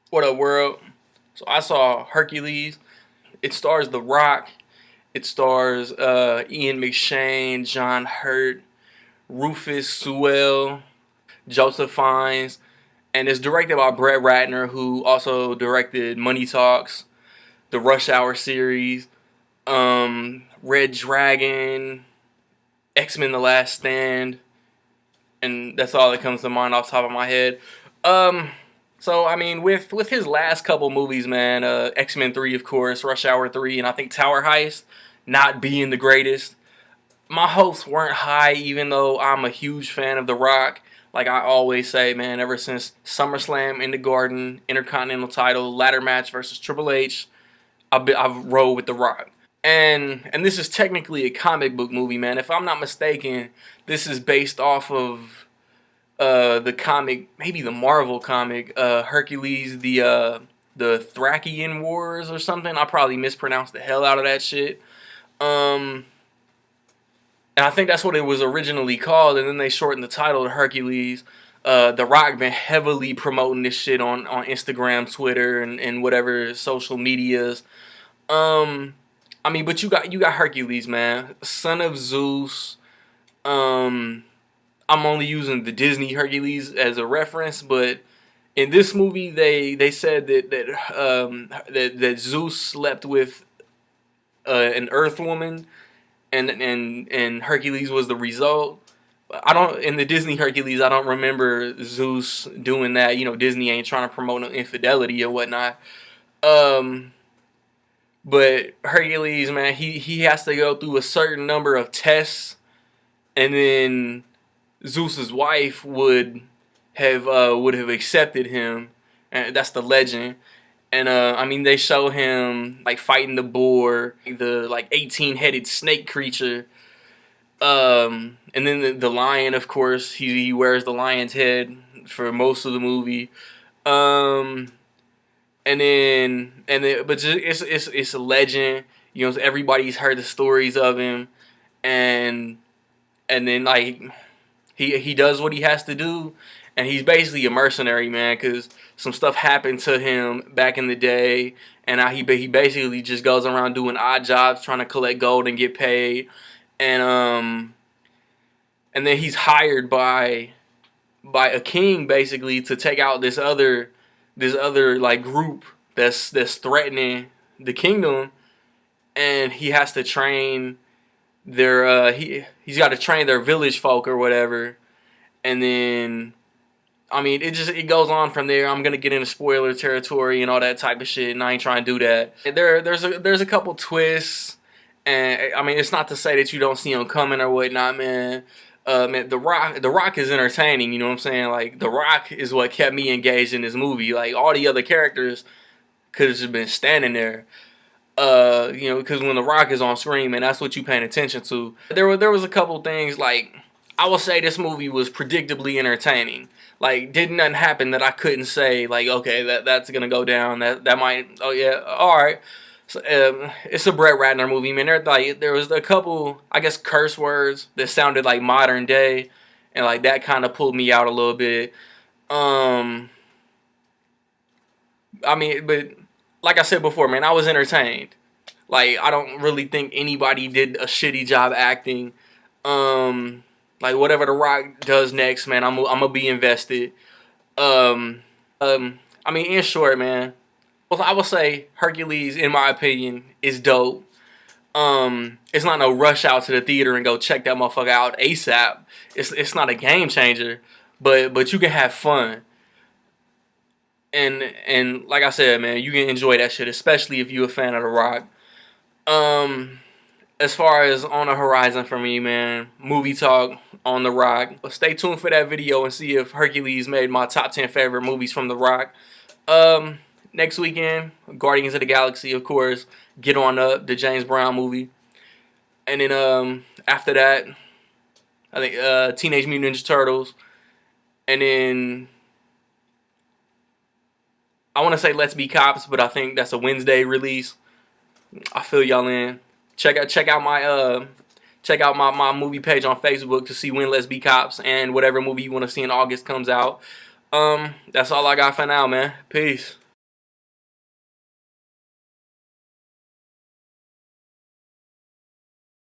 What up, world? So I saw Hercules. It stars The Rock. It stars Ian McShane, John Hurt, Rufus Sewell, Joseph Fiennes, and it's directed by Brett Ratner, who also directed Money Talks, the Rush Hour series, Red Dragon, X-Men: The Last Stand, and that's all that comes to mind off the top of my head. Um, So I mean, with his last couple movies, man, X-Men 3, of course, Rush Hour 3, and I think Tower Heist, not being the greatest. My hopes weren't high, even though I'm a huge fan of The Rock. Like I always say, man, ever since SummerSlam in the Garden, Intercontinental title, ladder match versus Triple H, I've rolled with The Rock. And this is technically a comic book movie, man. If I'm not mistaken, this is based off of the comic, maybe the Marvel comic, Hercules, the Thracian Wars or something. I probably mispronounced the hell out of that shit. Um, and I think that's what it was originally called, and then they shortened the title to Hercules. The Rock been heavily promoting this shit on Instagram, Twitter, and whatever social medias. Um, I mean, but you got Hercules, man, son of Zeus. Um, I'm only using the Disney Hercules as a reference, but in this movie, they said that Zeus slept with an Earth woman, and Hercules was the result. I don't in the Disney Hercules. I don't remember Zeus doing that. You know, Disney ain't trying to promote no infidelity or whatnot. Um, but Hercules, man, he has to go through a certain number of tests, and then Zeus's wife would have accepted him, and that's the legend. And I mean, they show him like fighting the boar, the like 18-headed snake creature. And then the lion, of course, he wears the lion's head for most of the movie. Um, but it's a legend. You know, everybody's heard the stories of him, and then like he does what he has to do, and he's basically a mercenary, man, because some stuff happened to him back in the day, and now he basically just goes around doing odd jobs, trying to collect gold and get paid, and and then he's hired by a king basically to take out this other like group that's threatening the kingdom, and he has to train their he's got to train their village folk or whatever, and then I mean it goes on from there. I'm gonna get into spoiler territory and all that type of shit, and I ain't trying to do that. There's a couple twists, and I mean it's not to say that you don't see them coming or whatnot, man. Man, the Rock is entertaining. You know what I'm saying? Like The Rock is what kept me engaged in this movie. Like all the other characters could have just been standing there. You know, because when The Rock is on screen, man, that's what you paying attention to. There was a couple things like I will say this movie was predictably entertaining. Like, did nothing happen that I couldn't say like, okay, that's gonna go down. That might, oh yeah, all right. So, it's a Brett Ratner movie, man. There was a couple, I guess, curse words that sounded like modern day, and like that kind of pulled me out a little bit. Um, I mean, but like I said before, man, I was entertained. Like I don't really think anybody did a shitty job acting. Um, like whatever The Rock does next, man, I'm gonna be invested. I mean, in short, man, well, I will say Hercules, in my opinion, is dope. It's not no rush out to the theater and go check that motherfucker out ASAP. It's not a game changer, but you can have fun. And like I said, man, you can enjoy that shit, especially if you're a fan of The Rock. Um, as far as on the horizon for me, man, movie talk on The Rock. Stay tuned for that video and see if Hercules made my top 10 favorite movies from The Rock. Next weekend, Guardians of the Galaxy, of course. Get On Up, the James Brown movie. And then after that, I think Teenage Mutant Ninja Turtles. And then I want to say Let's Be Cops, but I think that's a Wednesday release. I feel y'all in. Check out my movie page on Facebook to see when Let's Be Cops and whatever movie you want to see in August comes out. That's all I got for now, man. Peace.